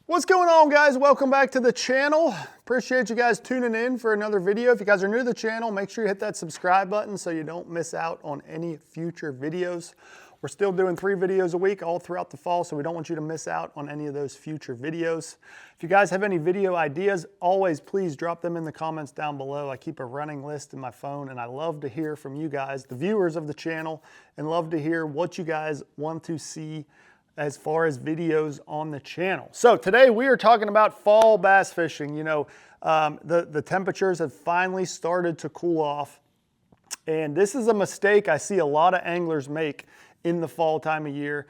What's going on, guys? Welcome back to the channel. Appreciate you guys tuning in for another video. If you guys are new to the channel, make sure you hit that subscribe button so you don't miss out on any future videos. We're still doing 3 videos a week all throughout the fall, so we don't want you to miss out on any of those future videos. If you guys have any video ideas, always please drop them in the comments down below. I keep a running list in my phone, and I love to hear from you guys, the viewers of the channel, and love to hear what you guys want to see as far as videos on the channel. So today we are talking about fall bass fishing. You know, the temperatures have finally started to cool off, and this is a mistake I see a lot of anglers make in the fall time of year.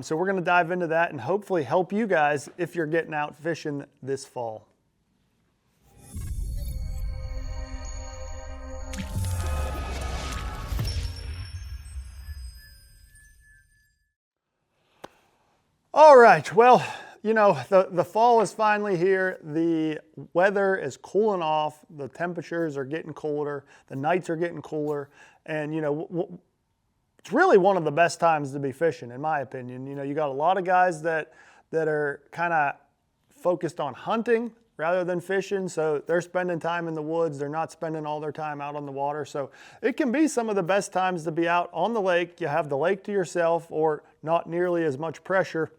So we're gonna dive into that and hopefully help you guys if you're getting out fishing this fall. All right, well, you know, the fall is finally here. The weather is cooling off. The temperatures are getting colder. The nights are getting cooler. And, you know, it's really one of the best times to be fishing, in my opinion. You know, you got a lot of guys that are kind of focused on hunting rather than fishing. So they're spending time in the woods. They're not spending all their time out on the water. So it can be some of the best times to be out on the lake. You have the lake to yourself or not nearly as much pressure.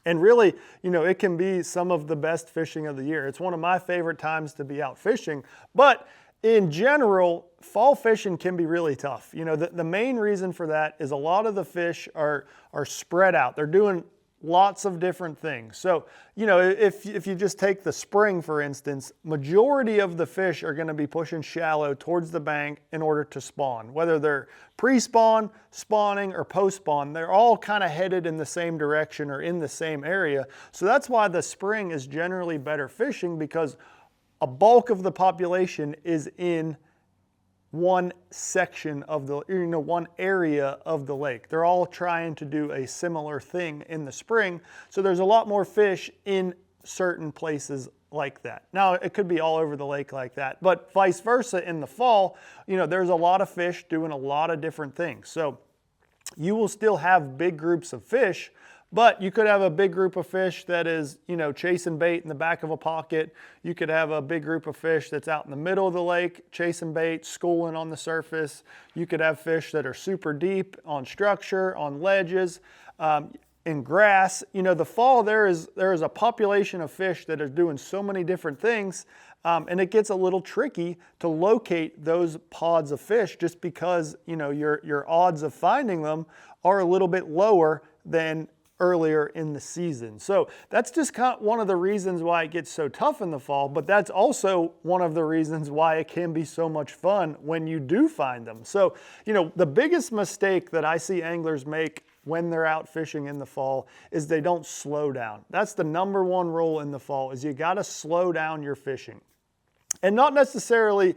And really, you know, it can be some of the best fishing of the year. It's one of my favorite times to be out fishing. But in general, fall fishing can be really tough. You know, the main reason for that is a lot of the fish are spread out. They're doing lots of different things. So, you know, if you just take the spring, for instance, majority of the fish are going to be pushing shallow towards the bank in order to spawn. Whether they're pre-spawn, spawning, or post-spawn, they're all kind of headed in the same direction or in the same area. So that's why the spring is generally better fishing, because a bulk of the population is in one section of the, you know, one area of the lake. They're all trying to do a similar thing in the spring. So there's a lot more fish in certain places like that. Now, it could be all over the lake like that, but vice versa in the fall, you know, there's a lot of fish doing a lot of different things. So you will still have big groups of fish, but you could have a big group of fish that is, you know, chasing bait in the back of a pocket. You could have a big group of fish that's out in the middle of the lake chasing bait, schooling on the surface. You could have fish that are super deep on structure, on ledges, in grass. You know, the fall there is a population of fish that are doing so many different things, and it gets a little tricky to locate those pods of fish just because, you know, your odds of finding them are a little bit lower than earlier in the season. So that's just kind of one of the reasons why it gets so tough in the fall, but that's also one of the reasons why it can be so much fun when you do find them. So, you know, the biggest mistake that I see anglers make when they're out fishing in the fall is they don't slow down. That's the number one rule in the fall, is you got to slow down your fishing. And not necessarily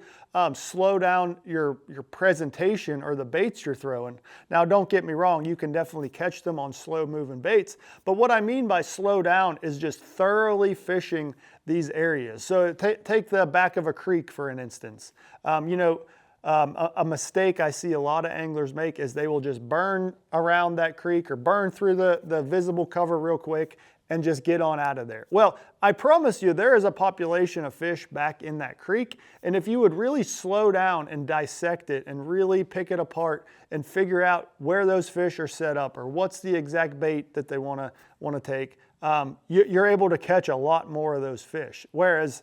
slow down your presentation or the baits you're throwing. Now, don't get me wrong, you can definitely catch them on slow moving baits. But what I mean by slow down is just thoroughly fishing these areas. So take the back of a creek, for an instance. You know, a mistake I see a lot of anglers make is they will just burn around that creek or burn through the visible cover real quick and just get on out of there. Well, I promise you there is a population of fish back in that creek, and if you would really slow down and dissect it and really pick it apart and figure out where those fish are set up or what's the exact bait that they want to take, you're able to catch a lot more of those fish. Whereas,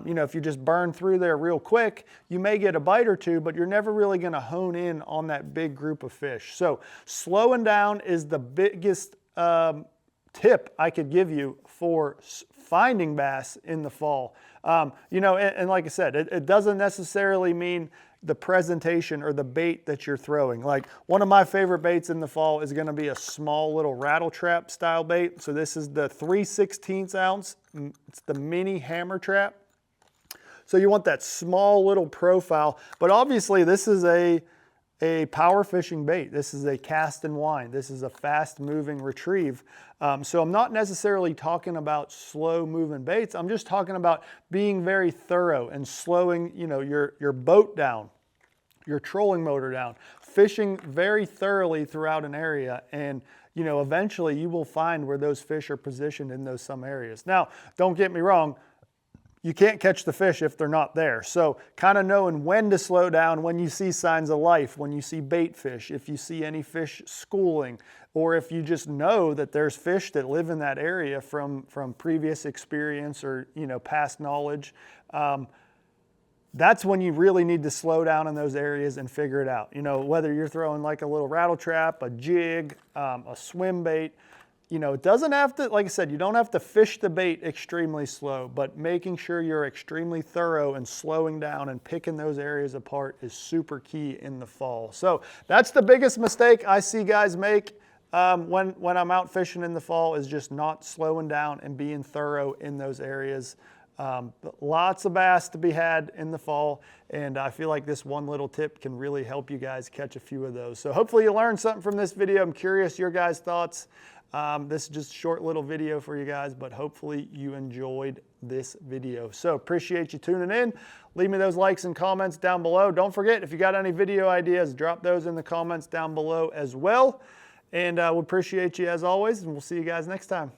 you know, if you just burn through there real quick, you may get a bite or two, but you're never really going to hone in on that big group of fish. So slowing down is the biggest tip I could give you for finding bass in the fall. You know, and like I said, it doesn't necessarily mean the presentation or the bait that you're throwing. Like, one of my favorite baits in the fall is going to be a small little rattle trap style bait. So this is the 3/16 ounce. It's the mini hammer trap. So you want that small little profile, but obviously this is a power fishing bait. This is a cast and wind. This is a fast moving retrieve. So I'm not necessarily talking about slow moving baits. I'm just talking about being very thorough and slowing, you know, your boat down, your trolling motor down, fishing very thoroughly throughout an area, and you know, eventually you will find where those fish are positioned in those some areas. Now, don't get me wrong, you can't catch the fish if they're not there. So kind of knowing when to slow down, when you see signs of life, when you see bait fish, if you see any fish schooling, or if you just know that there's fish that live in that area from previous experience or, you know, past knowledge, that's when you really need to slow down in those areas and figure it out. You know, whether you're throwing like a little rattle trap, a jig, a swim bait, you know, it doesn't have to, like I said, you don't have to fish the bait extremely slow, but making sure you're extremely thorough and slowing down and picking those areas apart is super key in the fall. So that's the biggest mistake I see guys make when I'm out fishing in the fall, is just not slowing down and being thorough in those areas. Lots of bass to be had in the fall, and I feel like this one little tip can really help you guys catch a few of those. So hopefully you learned something from this video. I'm curious your guys' thoughts. This is just a short little video for you guys, but hopefully you enjoyed this video. So appreciate you tuning in. Leave me those likes and comments down below. Don't forget, if you got any video ideas, drop those in the comments down below as well. And we appreciate you as always, and we'll see you guys next time.